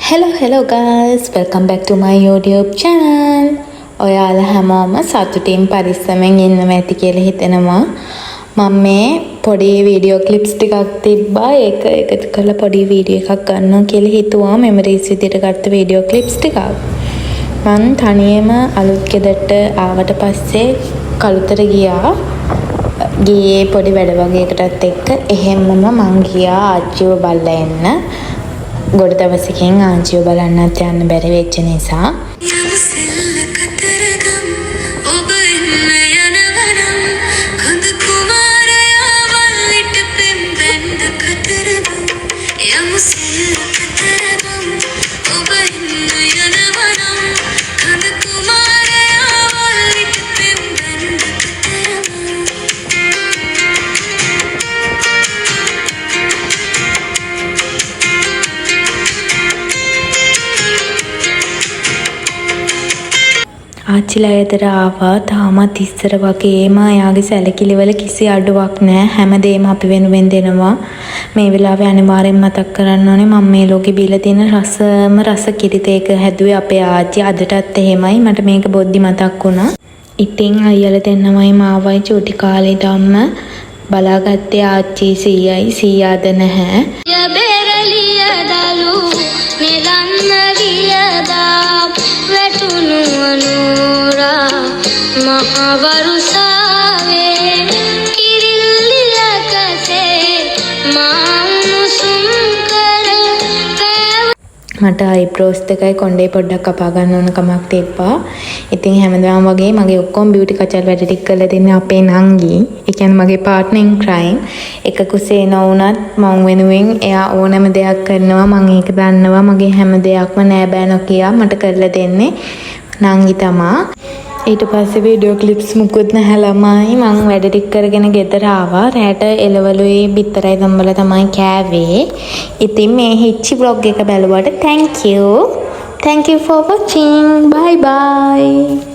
Hello guys, welcome back to my YouTube channel. ඔයාලා හැමෝම සතුටින් පරිස්සමෙන් ඉන්නවා ඇති කියලා හිතෙනවා. මම මේ පොඩි වීඩියෝ ක්ලිප්ස් ටිකක් තිබ්බා. ඒක එකතු කරලා පොඩි වීඩියෝ එකක් ගන්නවා කියලා හිතුවා. මෙමරිස් විදියට ගත්ත වීඩියෝ ක්ලිප්ස් ටිකක්. මම තනියම අලුත් ගෙදරට ආවට පස්සේ කලුතර ගියා. ගියේ පොඩි වැඩ වගේකටත් එක්ක එහෙම්මම මං ගියා ආච්චිව බලලා එන්න. ගොඩ දවසකින් ආච්චිව බලන්නත් යන්න බැරි වෙච්ච නිසා ආච්චිලා ගෙදර ආවා. තාමත් ඉස්සර වගේම එයාගේ සැලකිලිවල කිසි අඩුවක් නැහැ. හැමදේම අපි වෙනුවෙන් දෙනවා. මේ වෙලාවේ අනිවාර්යෙන් මතක් කරන්න ඕනේ මම මේ ලෝකෙ බීලා තියෙන රසම රස කිරිතේක හැදුවේ අපේ ආච්චි. අදටත් එහෙමයි. මට මේක බොද්දි මතක් වුණා. ඉතින් අයියලා දෙන්නමයි මාවයි චූටි කාලේ ධම්ම බලාගත්තේ ආච්චි සීයයි. සීයාද නැහැ. මට අයිබ්‍රෝස් දෙකයි කොණ්ඩේ පොඩ්ඩක් කපා ගන්න ඕන කමක් තිබ්බා. ඉතින් හැමදාම වගේ මගේ ඔක්කොම බියුටි කචල් වැඩ ටික කරලා දෙන්නේ අපේ නංගි. ඒ කියන්නේ මගේ පාර්ට්නර් ඉන් ක්‍රයිම්. එක කුසේ නොවුනත් මං වෙනුවෙන් එයා ඕනම දෙයක් කරනවා. මං ඒක දන්නවා. මගේ හැම දෙයක්ම නෑ බෑ නොකියා මට කරලා දෙන්නේ නංගි තමා. ඊට පස්සේ වීඩියෝ ක්ලිප්ස් මුකුත් නැහැ ළමයි. මං වැඩ ටික කරගෙන ගෙදර ආවා. රැට එළවලුයි බිත්තරයි දම්බල තමයි කෑවේ. ඉතින් මේ හිච්චි vlog එක බැලුවට thank you for watching. Bye bye.